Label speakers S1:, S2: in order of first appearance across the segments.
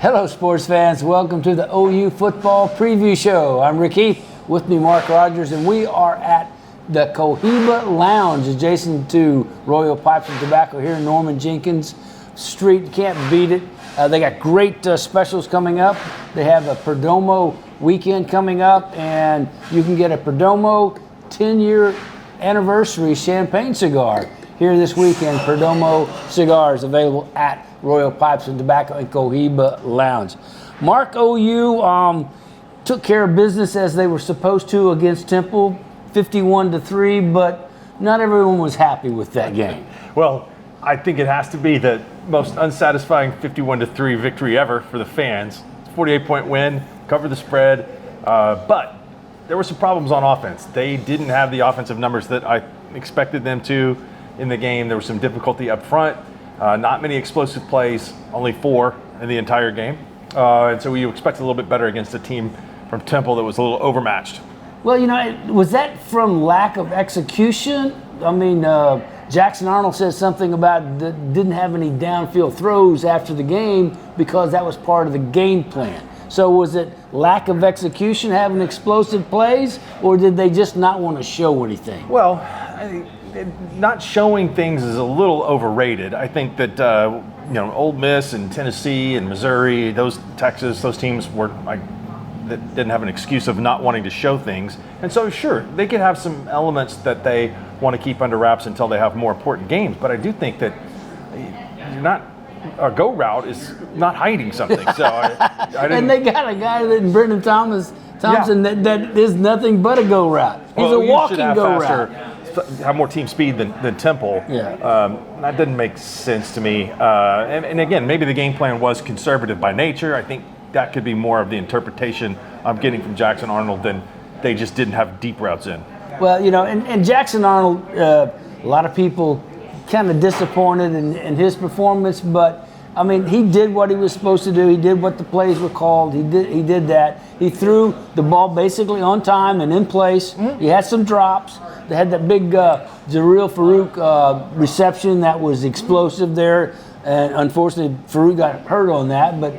S1: Hello, sports fans. Welcome to the OU Football Preview Show. I'm Rick Heath, with me Mark Rogers, and we are at the Cohiba Lounge adjacent to Royal Pipes and Tobacco here in Norman Jenkins Street. You can't beat it. They got great specials coming up. They have a Perdomo weekend coming up, and you can get a Perdomo 10-year anniversary champagne cigar here this weekend. Perdomo cigars available at Royal Pipes and Tobacco and Cohiba Lounge. Mark, OU took care of business as they were supposed to against Temple, 51-3, but not everyone was happy with that game.
S2: Well, I think it has to be the most unsatisfying 51-3 victory ever for the fans. 48-point win, covered the spread, but there were some problems on offense. They didn't have the offensive numbers that I expected them to in the game. There was some difficulty up front. Not many explosive plays, only 4 in the entire game. And so you expect a little bit better against a team from Temple that was a little overmatched.
S1: Well, you know, was that from lack of execution? I mean, Jackson Arnold said something about didn't have any downfield throws after the game because that was part of the game plan. So was it lack of execution, having explosive plays, or did they just not want to show anything?
S2: Well, not showing things is a little overrated. I think that Ole Miss and Tennessee and Missouri, Texas, those teams were that didn't have an excuse of not wanting to show things. And so sure, they could have some elements that they want to keep under wraps until they have more important games. But I do think that a go route is not hiding something. So I didn't.
S1: And they got a guy that Brendan Thompson that is nothing but a go route. He's a walking go route.
S2: Have more team speed than Temple.
S1: Yeah.
S2: That didn't make sense to me. And again, maybe the game plan was conservative by nature. I think that could be more of the interpretation I'm getting from Jackson Arnold than they just didn't have deep routes in.
S1: Well, you know, and Jackson Arnold, a lot of people kind of disappointed in his performance, but I mean, he did what he was supposed to do. He did what the plays were called. He did that. He threw the ball basically on time and in place. Mm-hmm. He had some drops. They had that big Jarrell Farouk reception that was explosive there, and unfortunately Farouk got hurt on that. But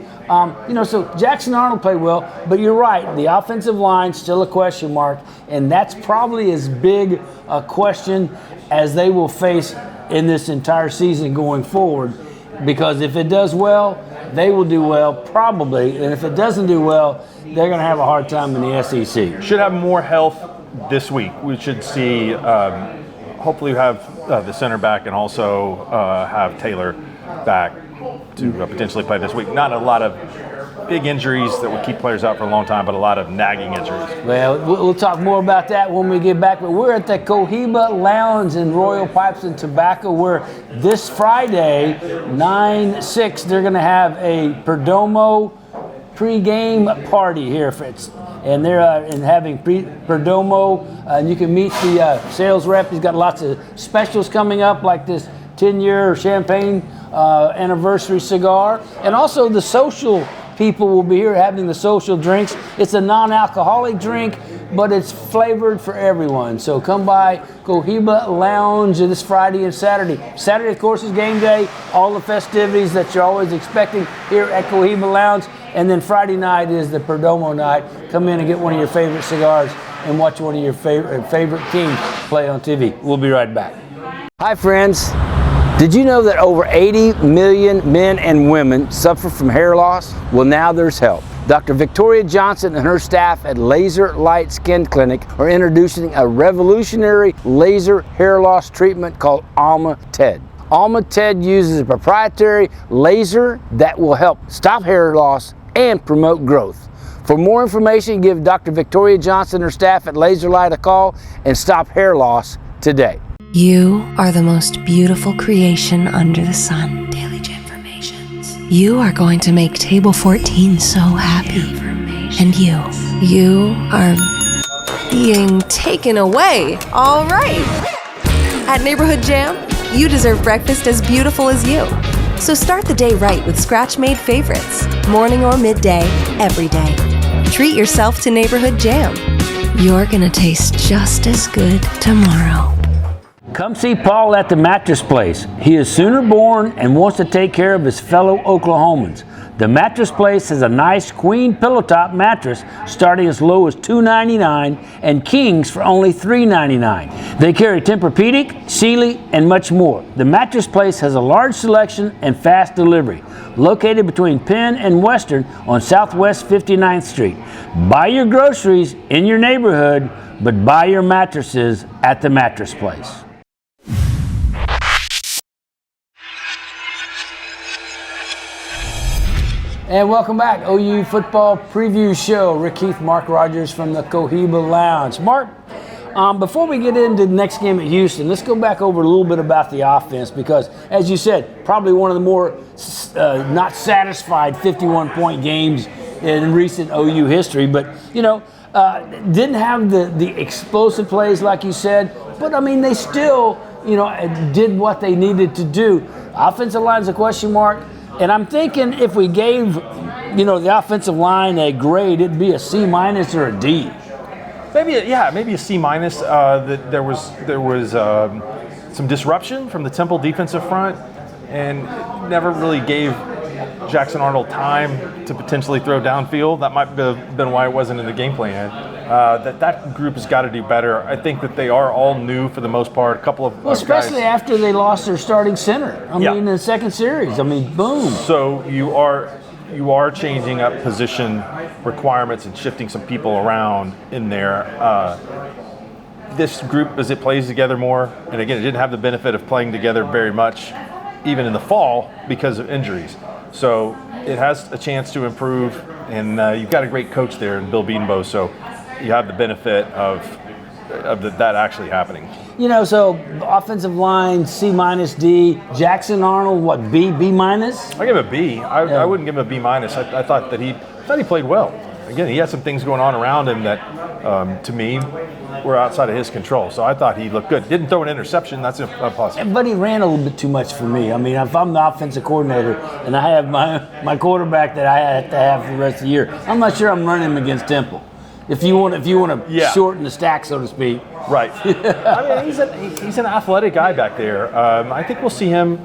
S1: so Jackson Arnold played well. But you're right, the offensive line still a question mark, and that's probably as big a question as they will face in this entire season going forward. Because if it does well, they will do well, probably. And if it doesn't do well, they're going to have a hard time in the SEC.
S2: Should have more health this week. We should see, hopefully have the center back and also have Taylor back to potentially play this week. Not a lot of big injuries that would keep players out for a long time, but a lot of nagging injuries.
S1: Well, we'll talk more about that when we get back. But we're at the Cohiba Lounge in Royal Pipes and Tobacco, where this Friday, 9/6, they're going to have a Perdomo pre-game party here, Fritz. And they're having Perdomo, and you can meet the sales rep. He's got lots of specials coming up, like this 10-year champagne anniversary cigar, and also the social people will be here having the social drinks. It's a non-alcoholic drink, but it's flavored for everyone. So come by Cohiba Lounge this Friday and Saturday. Saturday, of course, is game day. All the festivities that you're always expecting here at Cohiba Lounge. And then Friday night is the Perdomo night. Come in and get one of your favorite cigars and watch one of your favorite teams play on TV. We'll be right back. Hi, friends. Did you know that over 80 million men and women suffer from hair loss? Well, now there's help. Dr. Victoria Johnson and her staff at Laser Light Skin Clinic are introducing a revolutionary laser hair loss treatment called Alma TED. Alma TED uses a proprietary laser that will help stop hair loss and promote growth. For more information, give Dr. Victoria Johnson and her staff at Laser Light a call and stop hair loss today.
S3: You are the most beautiful creation under the sun. Daily Jamformations. You are going to make Table 14 so happy. And you are being taken away. All right. At Neighborhood Jam, you deserve breakfast as beautiful as you. So start the day right with scratch-made favorites, morning or midday, every day. Treat yourself to Neighborhood Jam. You're gonna taste just as good tomorrow.
S1: Come see Paul at the Mattress Place. He is Sooner born and wants to take care of his fellow Oklahomans. The Mattress Place has a nice queen pillow top mattress starting as low as $2.99 and kings for only $3.99. They carry Tempur-Pedic, Sealy, and much more. The Mattress Place has a large selection and fast delivery. Located between Penn and Western on Southwest 59th Street. Buy your groceries in your neighborhood, but buy your mattresses at the Mattress Place. And welcome back, OU Football Preview Show. Rick Keith, Mark Rogers from the Cohiba Lounge. Mark, before we get into the next game at Houston, let's go back over a little bit about the offense because, as you said, probably one of the more not satisfied 51-point games in recent OU history. But, didn't have the explosive plays like you said. But, I mean, they still, did what they needed to do. Offensive line's a question mark. And I'm thinking if we gave, the offensive line a grade, it'd be a C- or a D.
S2: Maybe a C-. That there was some disruption from the Temple defensive front, and never really gave Jackson Arnold time to potentially throw downfield. That might have been why it wasn't in the game plan. That group has got to do better. I think that they are all new for the most part. A couple of
S1: especially
S2: guys,
S1: after they lost their starting center. I mean, in the second series. I mean, boom.
S2: So you are changing up position requirements and shifting some people around in there. This group, as it plays together more, and again, it didn't have the benefit of playing together very much, even in the fall, because of injuries. So it has a chance to improve, and you've got a great coach there in Bill Bedenbaugh, so you have the benefit of that actually happening.
S1: So offensive line, C-, D. Jackson Arnold, what, B-?
S2: I give him a B. I wouldn't give him a B-. I thought that he played well. Again, he had some things going on around him that, to me, were outside of his control. So I thought he looked good. Didn't throw an interception. That's a positive.
S1: But he ran a little bit too much for me. I mean, if I'm the offensive coordinator and I have my quarterback that I have to have for the rest of the year, I'm not sure I'm running him against Temple. If you want to shorten the stack, so to speak.
S2: Right. I mean, he's an athletic guy back there. I think we'll see him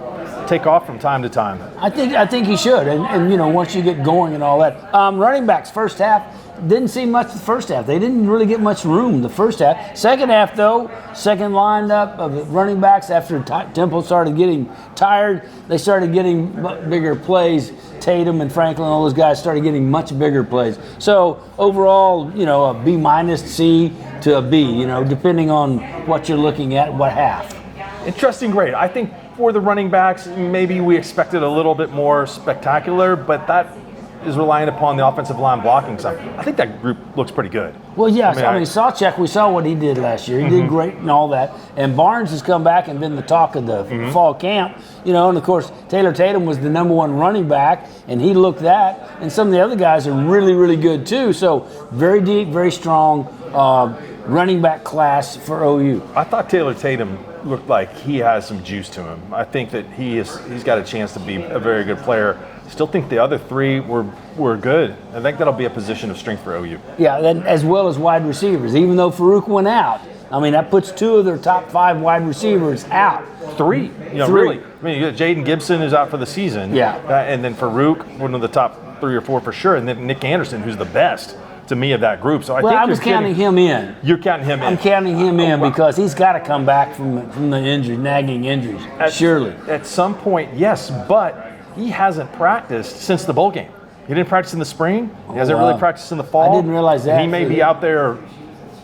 S2: take off from time to time.
S1: I think he should, and once you get going and all that. Running backs first half didn't see much the first half. They didn't really get much room the first half. Second half though, second lineup of running backs after Temple started getting tired, they started getting bigger plays. Tatum and Franklin, all those guys started getting much bigger plays. So overall, a B-, C to a B, depending on what you're looking at, what half.
S2: Interesting grade. I think for the running backs, maybe we expected a little bit more spectacular, but that is relying upon the offensive line blocking something. I think that group looks pretty good.
S1: Well, yes. I mean, Sawcheck, we saw what he did last year. He did great and all that. And Barnes has come back and been the talk of the fall camp. And of course, Taylor Tatum was the number one running back, and he looked that. And some of the other guys are really, really good too. So very deep, very strong running back class for OU.
S2: I thought Taylor Tatum looked like he has some juice to him. I think that he's got a chance to be a very good player. Still think the other three were good. I think that'll be a position of strength for OU.
S1: Yeah, as well as wide receivers. Even though Farouk went out, I mean, that puts two of their top 5 wide receivers out.
S2: Three.
S1: Three.
S2: Really. I mean, you got Jaden Gibson who's out for the season.
S1: Yeah.
S2: And then Farouk, one of the top 3 or 4 for sure. And then Nick Anderson, who's the best to me of that group. So I was
S1: counting him in.
S2: You're counting him in.
S1: I'm counting him in because he's got to come back from the nagging injuries. Surely.
S2: At some point, yes, but he hasn't practiced since the bowl game. He didn't practice in the spring. He hasn't really practiced in the fall.
S1: I didn't realize that.
S2: He may be out there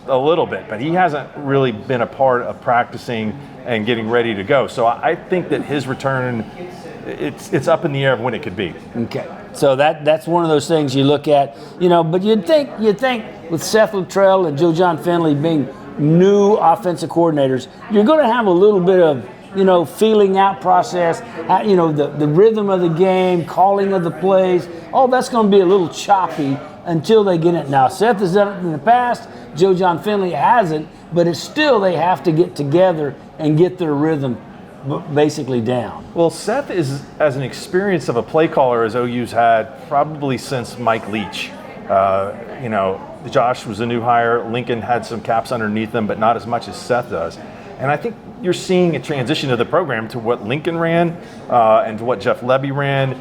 S2: a little bit, but he hasn't really been a part of practicing and getting ready to go. So I think that his return, it's up in the air of when it could be.
S1: Okay. So that's one of those things you look at, but you'd think with Seth Luttrell and Joe John Finley being new offensive coordinators, you're going to have a little bit of feeling out process, the rhythm of the game, calling of the plays, all that's going to be a little choppy until they get it. Now, Seth has done it in the past, Joe John Finley hasn't, but it's still they have to get together and get their rhythm basically down.
S2: Well, Seth is as an experience of a play caller as OU's had probably since Mike Leach. Josh was a new hire, Lincoln had some caps underneath him, but not as much as Seth does. And I think you're seeing a transition of the program to what Lincoln ran and to what Jeff Lebby ran.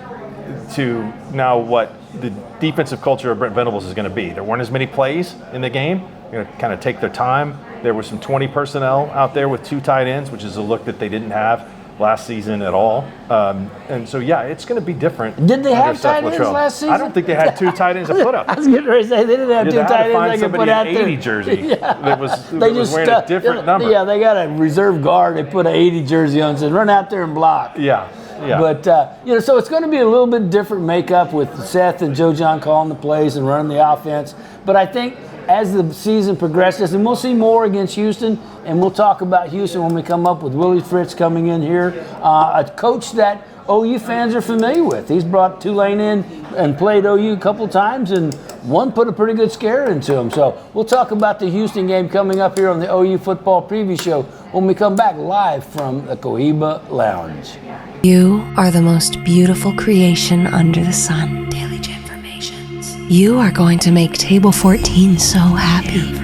S2: to now what the defensive culture of Brent Venables is going to be. There weren't as many plays in the game. They're going to kind of take their time. There were some 20 personnel out there with 2 tight ends, which is a look that they didn't have last season at all. And so, yeah, it's going to be different.
S1: Did they have
S2: Seth
S1: tight ends
S2: Luttrell.
S1: last season?
S2: I don't think they had 2 tight ends to put up.
S1: I was getting ready to say they didn't have
S2: They
S1: two
S2: had to
S1: tight ends
S2: find
S1: they could
S2: somebody
S1: put out
S2: in
S1: there.
S2: 80 jersey that was wearing
S1: stuck-
S2: a different number.
S1: Yeah, they got a reserve guard. They put an 80 jersey on and said, run out there and block.
S2: Yeah.
S1: But, so it's going to be a little bit different makeup with Seth and Joe John calling the plays and running the offense. But I think as the season progresses, and we'll see more against Houston, and we'll talk about Houston when we come up with Willie Fritz coming in here, a coach that OU fans are familiar with. He's brought Tulane in and played OU a couple times, and one put a pretty good scare into him. So we'll talk about the Houston game coming up here on the OU Football Preview Show when we come back live from the Cohiba Lounge.
S3: You are the most beautiful creation under the sun. Daily Informations. You are going to make Table 14 so happy.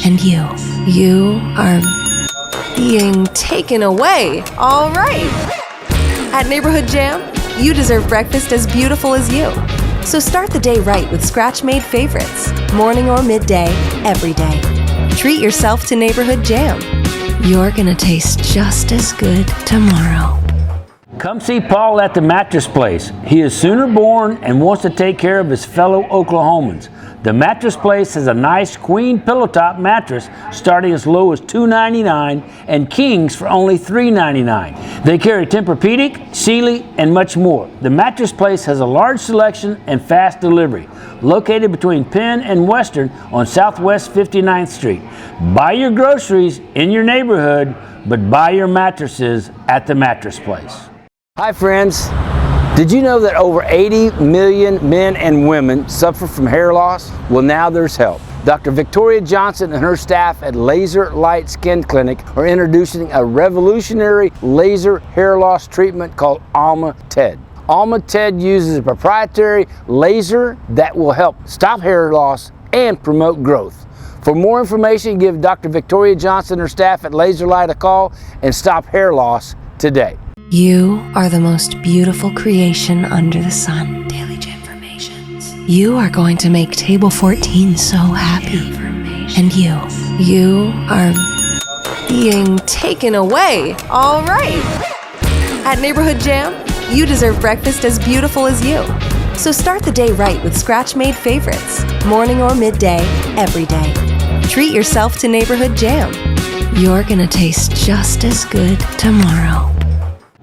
S3: And you are being taken away. All right. At Neighborhood Jam, you deserve breakfast as beautiful as you. So start the day right with scratch-made favorites, morning or midday, every day. Treat yourself to Neighborhood Jam. You're gonna taste just as good tomorrow.
S1: Come see Paul at the Mattress Place. He is Sooner born and wants to take care of his fellow Oklahomans. The Mattress Place has a nice queen pillow top mattress starting as low as $2.99 and kings for only $3.99. They carry Tempur-Pedic, Sealy, and much more. The Mattress Place has a large selection and fast delivery. Located between Penn and Western on Southwest 59th Street. Buy your groceries in your neighborhood, but buy your mattresses at the Mattress Place. Hi friends. Did you know that over 80 million men and women suffer from hair loss? Well, now there's help. Dr. Victoria Johnson and her staff at Laser Light Skin Clinic are introducing a revolutionary laser hair loss treatment called Alma TED. Alma TED uses a proprietary laser that will help stop hair loss and promote growth. For more information, give Dr. Victoria Johnson and her staff at Laser Light a call and stop hair loss today.
S3: You are the most beautiful creation under the sun. Daily Informations. You are going to make Table 14 so happy. And you are being taken away. All right. At Neighborhood Jam, you deserve breakfast as beautiful as you. So start the day right with scratch-made favorites, morning or midday, every day. Treat yourself to Neighborhood Jam. You're gonna taste just as good tomorrow.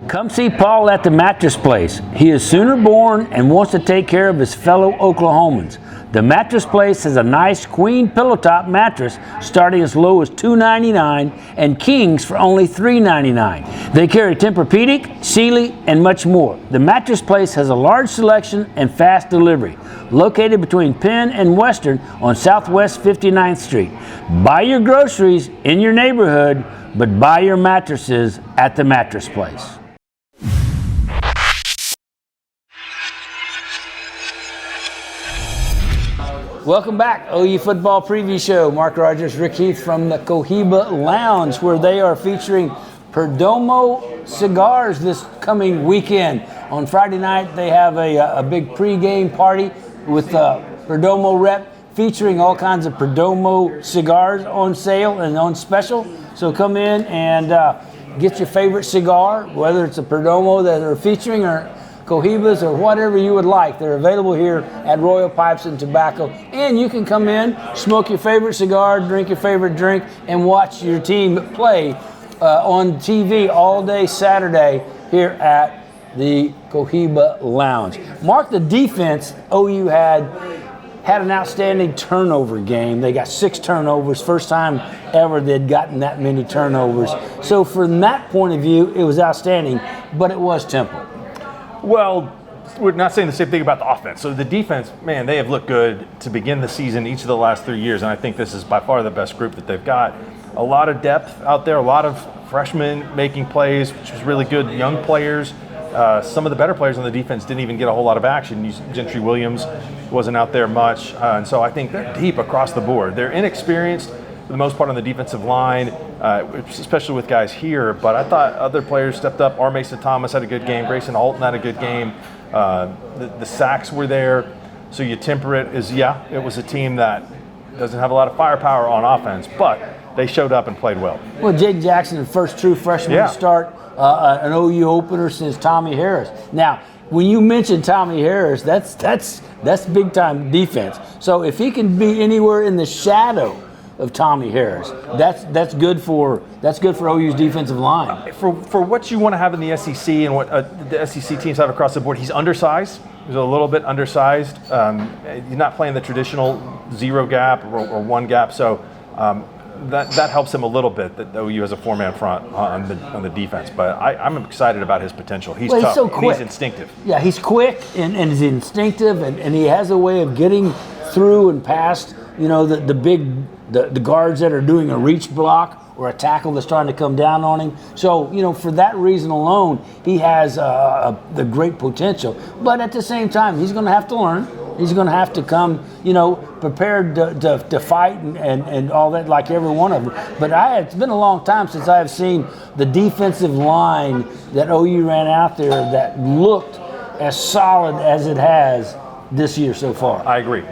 S1: Come see Paul at the Mattress Place. He is Sooner born and wants to take care of his fellow Oklahomans. The Mattress Place has a nice queen pillow top mattress starting as low as $2.99 and kings for only $3.99. They carry Tempur-Pedic, Sealy, and much more. The Mattress Place has a large selection and fast delivery. Located between Penn and Western on Southwest 59th Street. Buy your groceries in your neighborhood, but buy your mattresses at the Mattress Place. Welcome back, OU Football Preview Show. Mark Rogers, Rick Heath from the Cohiba Lounge, where they are featuring Perdomo cigars this coming weekend. On Friday night, they have a big pregame party with Perdomo rep featuring all kinds of Perdomo cigars on sale and on special. So come in and get your favorite cigar, whether it's a Perdomo that they're featuring or Cohibas or whatever you would like. They're available here at Royal Pipes and Tobacco. And you can come in, smoke your favorite cigar, drink your favorite drink, and watch your team play on TV all day Saturday here at the Cohiba Lounge. Mark, the defense, OU had an outstanding turnover game. They got 6 turnovers, first time ever they'd gotten that many turnovers. So from that point of view, it was outstanding, but it was Temple.
S2: Well, we're not saying the same thing about the offense. So the defense, man, they have looked good to begin the season each of the last 3 years, and I think this is by far the best group that they've got. A lot of depth out there, a lot of freshmen making plays, which was really good, young players. Some of the better players on the defense didn't even get a whole lot of action. Gentry Williams wasn't out there much, and so I think they're deep across the board. They're inexperienced for the most part on the defensive line, especially with guys here, but I thought other players stepped up. R. Mason Thomas had a good game. Grayson Alton had a good game. The sacks were there. So you temper it as, it was a team that doesn't have a lot of firepower on offense, but they showed up and played well.
S1: Well, Jaden Jackson, the first true freshman to start an OU opener since Tommy Harris. Now, when you mention Tommy Harris, that's big time defense. So if he can be anywhere in the shadow of Tommy Harris, that's good for OU's defensive line.
S2: For what you want to have in the SEC and what the SEC teams have across the board, he's undersized. He's a little bit undersized. He's not playing the traditional zero gap or one gap, so that helps him a little bit. That OU has a four-man front on the defense, but I'm excited about his potential. He's tough.
S1: He's so quick.
S2: He's instinctive.
S1: Yeah, he's quick and he's instinctive, and he has a way of getting through and past the guards that are doing a reach block or a tackle that's trying to come down on him. So, for that reason alone, he has the great potential. But at the same time, he's going to have to learn. He's going to have to come, prepared to fight and all that, like every one of them. But it's been a long time since I have seen the defensive line that OU ran out there that looked as solid as it has this year so far.
S2: I agree.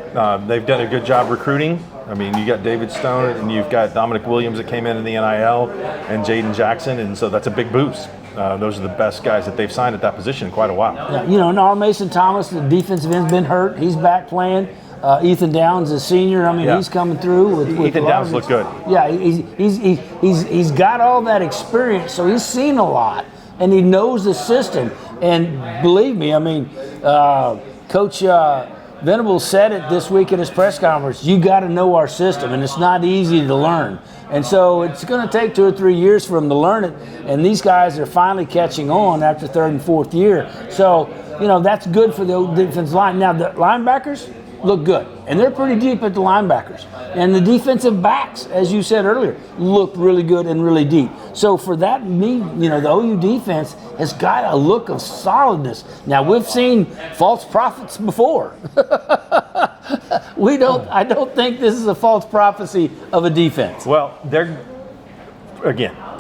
S2: They've done a good job recruiting. I mean, you got David Stone and you've got Dominic Williams that came in the NIL and Jaden Jackson, and so that's a big boost. Those are the best guys that they've signed at that position in quite a while.
S1: Yeah, and our Mason Thomas, the defensive end's been hurt. He's back playing. Ethan Downs, a senior. I mean, he's coming through. With
S2: Ethan Downs looked good.
S1: Yeah, he's got all that experience, so he's seen a lot, and he knows the system. And believe me, I mean, Coach Venables said it this week at his press conference. You got to know our system, and it's not easy to learn. And so it's going to take 2 or 3 years for them to learn it. And these guys are finally catching on after third and fourth year. So, that's good for the defensive line. Now, the linebackers look good, and they're pretty deep at the linebackers. And the defensive backs, as you said earlier, look really good and really deep. So for that, the OU defense has got a look of solidness. Now, we've seen false prophets before. I don't think this is a false prophecy of a defense.
S2: Well,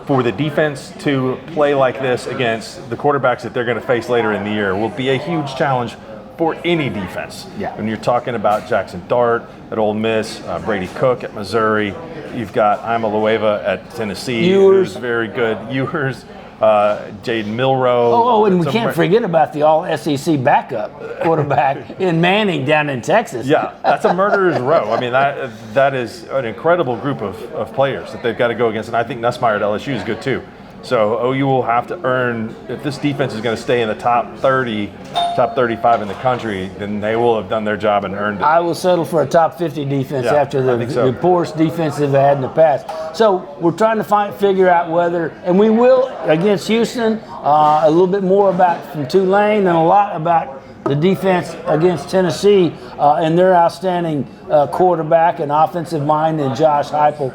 S2: for the defense to play like this against the quarterbacks that they're going to face later in the year will be a huge challenge for any defense.
S1: Yeah.
S2: When you're talking about Jackson Dart at Ole Miss, Brady Cook at Missouri, you've got Ima Lueva at Tennessee, who's very good. Ewers, Jaden Milroe.
S1: And we can't forget about the all-SEC backup quarterback in Manning down in Texas.
S2: Yeah, that's a murderer's row. I mean, that is an incredible group of players that they've got to go against, and I think Nussmeier at LSU is good too. So OU will have to earn, if this defense is going to stay in the top 30, top 35 in the country, then they will have done their job and earned it.
S1: I will settle for a top 50 defense after the poorest defense they've had in the past. So we're trying to figure out whether, and we will against Houston, a little bit more from Tulane and a lot about the defense against Tennessee and their outstanding quarterback and offensive mind in Josh Heupel.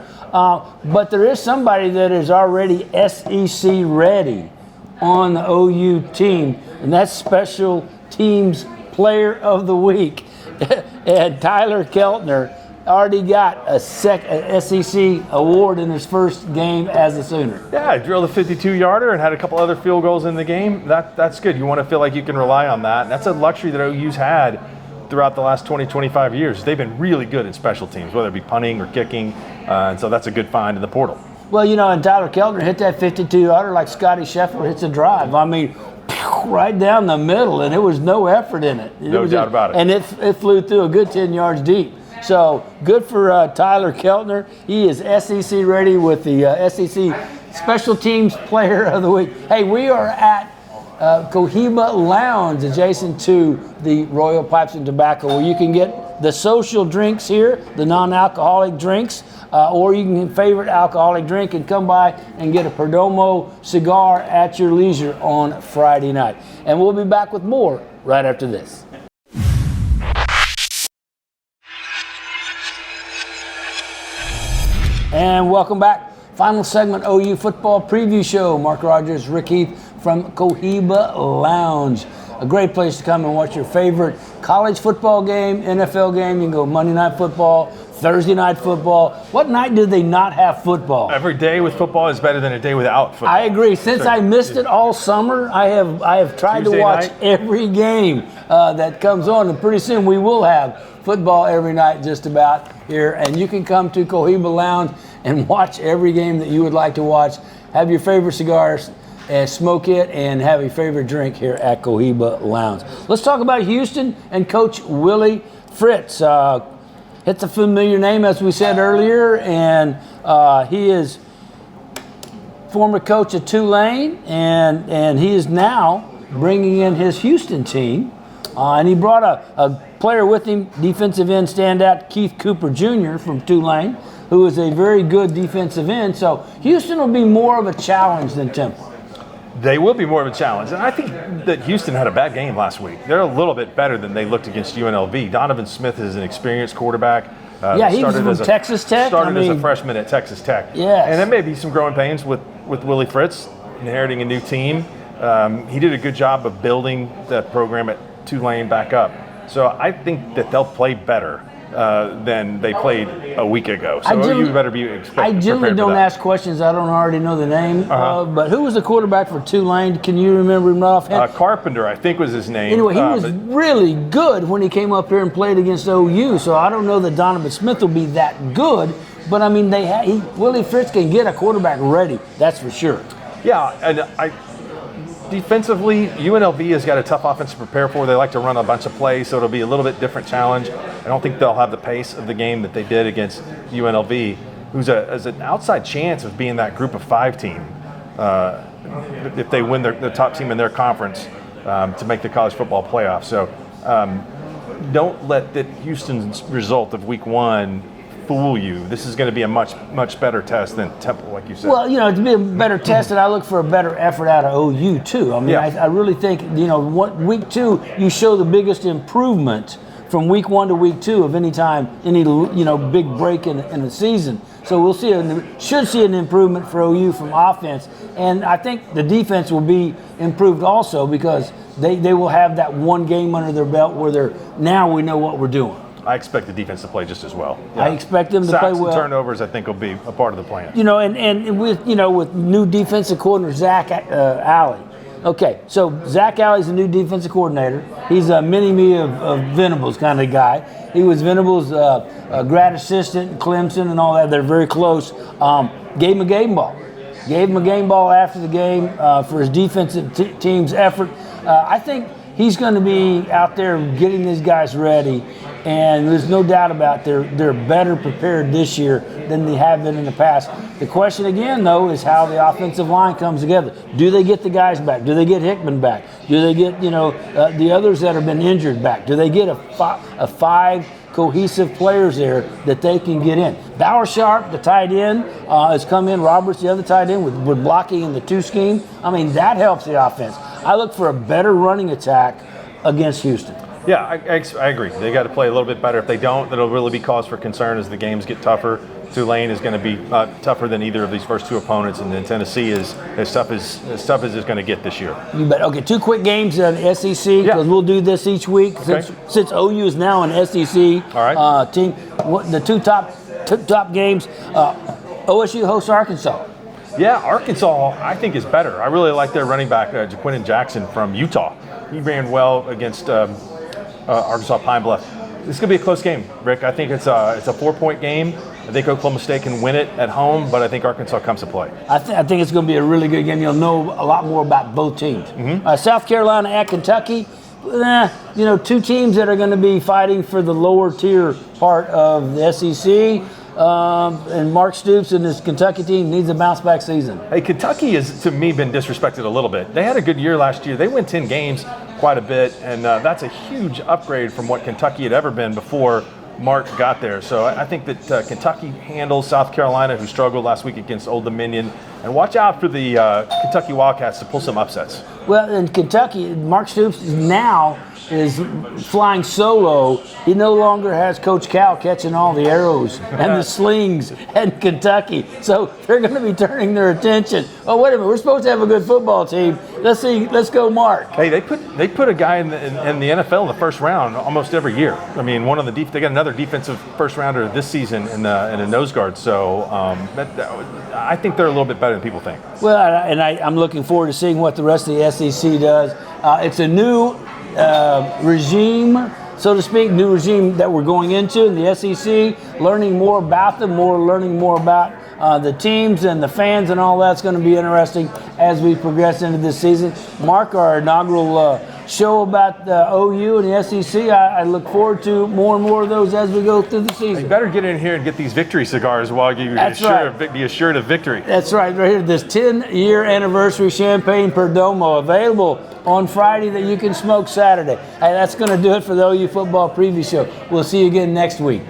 S1: But there is somebody that is already SEC ready on the OU team, and that's Special Teams Player of the Week. And Tyler Keltner already got a SEC award in his first game as a Sooner.
S2: Yeah, I drilled a 52-yarder and had a couple other field goals in the game. That's good. You want to feel like you can rely on that. And that's a luxury that OU's had throughout the last 20, 25 years. They've been really good at special teams, whether it be punting or kicking, and so that's a good find in the portal.
S1: Well, and Tyler Keltner hit that 52-yarder like Scotty Scheffler hits a drive. I mean, right down the middle, and there was no effort in it.
S2: No doubt about it.
S1: And it flew through a good 10 yards deep. So good for Tyler Keltner. He is SEC ready with the SEC Special Teams Player of the Week. Hey, we are at Cohiba Lounge, adjacent to the Royal Pipes and Tobacco, where you can get the social drinks here, the non-alcoholic drinks, or you can favorite alcoholic drink and come by and get a Perdomo cigar at your leisure on Friday night. And we'll be back with more right after this. And welcome back. Final segment, OU football preview show. Mark Rogers, Rick Heath from Cohiba Lounge. A great place to come and watch your favorite college football game, NFL game. You can go Monday Night Football, Thursday night football. What night did they not have football?
S2: Every day with football is better than a day without football.
S1: I agree. Since I missed it all summer, I have tried
S2: Tuesday
S1: to watch
S2: night?
S1: every game that comes on, and pretty soon we will have football every night just about here. And you can come to Cohiba Lounge and watch every game that you would like to watch. Have your favorite cigars and smoke it, and have a favorite drink here at Cohiba Lounge. Let's talk about Houston and Coach Willie Fritz. It's a familiar name, as we said earlier, and he is former coach at Tulane, and he is now bringing in his Houston team. And he brought a player with him, defensive end standout Keith Cooper Jr. from Tulane, who is a very good defensive end. So Houston will be more of a challenge than Temple.
S2: They will be more of a challenge. And I think that Houston had a bad game last week. They're a little bit better than they looked against UNLV. Donovan Smith is an experienced quarterback.
S1: Yeah, he was from Texas Tech.
S2: Started as a freshman at Texas Tech.
S1: Yes.
S2: And there may be some growing pains with Willie Fritz, inheriting a new team. He did a good job of building that program at Tulane back up. So I think that they'll play better than they played a week ago. So you better be
S1: I generally don't ask questions I don't already know the name of, but who was the quarterback for Tulane? Can you remember him offhand?
S2: Carpenter, I think, was his name.
S1: Anyway, he was really good when he came up here and played against OU, so I don't know that Donovan Smith will be that good, but I mean, Willie Fritz can get a quarterback ready, that's for sure.
S2: Yeah, and defensively, UNLV has got a tough offense to prepare for. They like to run a bunch of plays, so it'll be a little bit different challenge. I don't think they'll have the pace of the game that they did against UNLV, who's has an outside chance of being that group of 5 team if they win the top team in their conference to make the college football playoff. So don't let the Houston's result of week 1 fool you. This is going to be a much better test than Temple, like you said.
S1: Well, to be a better test, and I look for a better effort out of OU too. I mean, yeah. I really think week 2 you show the biggest improvement from week 1 to week 2 of any big break in the season. So we'll should see an improvement for OU from offense, and I think the defense will be improved also because they will have that one game under their belt where now we know what we're doing.
S2: I expect the defense to play just as well.
S1: Yeah. I expect them to play well.
S2: Sacks and turnovers, I think, will be a part of the plan.
S1: And with new defensive coordinator Zach Alley. Okay, so Zach Alley's the new defensive coordinator. He's a mini-me of Venables kind of guy. He was Venables' grad assistant in Clemson and all that. They're very close. Gave him a game ball. Gave him a game ball after the game for his defensive team's effort. I think he's going to be out there getting these guys ready, and there's no doubt about they're better prepared this year than they have been in the past. The question again, though, is how the offensive line comes together. Do they get the guys back? Do they get Hickman back? Do they get the others that have been injured back? Do they get a 5 cohesive players there that they can get in? Bauer Sharp, the tight end, has come in. Roberts, the other tight end, with blocking in the 2 scheme. I mean, that helps the offense. I look for a better running attack against Houston.
S2: Yeah, I agree. They got to play a little bit better. If they don't, that'll really be cause for concern as the games get tougher. Tulane is going to be tougher than either of these first 2 opponents, and then Tennessee is as tough as it's going to get this year. You
S1: bet. Okay, 2 quick games in the SEC, because we'll do this each week since OU is now an SEC team. The 2 top games, OSU hosts Arkansas.
S2: Yeah, Arkansas, I think, is better. I really like their running back, Jaquinton Jackson from Utah. He ran well against Arkansas Pine Bluff. This is going to be a close game, Rick. I think it's a 4-point game. I think Oklahoma State can win it at home, but I think Arkansas comes to play.
S1: I think it's going to be a really good game. You'll know a lot more about both teams. Mm-hmm. South Carolina at Kentucky. 2 teams that are going to be fighting for the lower tier part of the SEC. And Mark Stoops and his Kentucky team needs a bounce-back season.
S2: Hey, Kentucky has, to me, been disrespected a little bit. They had a good year last year. They won 10 games quite a bit, and that's a huge upgrade from what Kentucky had ever been before Mark got there. So I think that Kentucky handles South Carolina, who struggled last week against Old Dominion. And watch out for the Kentucky Wildcats to pull some upsets. Well,
S1: in Kentucky, Mark Stoops is flying solo. He no longer has Coach Cal catching all the arrows and the slings in Kentucky. So they're going to be turning their attention. Oh, wait a minute, we're supposed to have a good football team. Let's see. Let's go, Mark.
S2: Hey, they put a guy in the NFL in the first round almost every year. I mean, one on the they got another defensive first rounder this season in a nose guard. So I think they're a little bit better than people think.
S1: Well, and I'm looking forward to seeing what the rest of the SEC does. It's a new regime, so to speak, new regime that we're going into in the SEC. Learning more about them, learning more about the teams and the fans and all that's going to be interesting as we progress into this season. Mark, our inaugural show about the OU and the SEC, I look forward to more and more of those as we go through the season.
S2: You better get in here and get these victory cigars while you be assured of victory.
S1: That's right here. This 10-year anniversary Champagne Perdomo available on Friday that you can smoke Saturday. Hey, that's going to do it for the OU Football Preview Show. We'll see you again next week.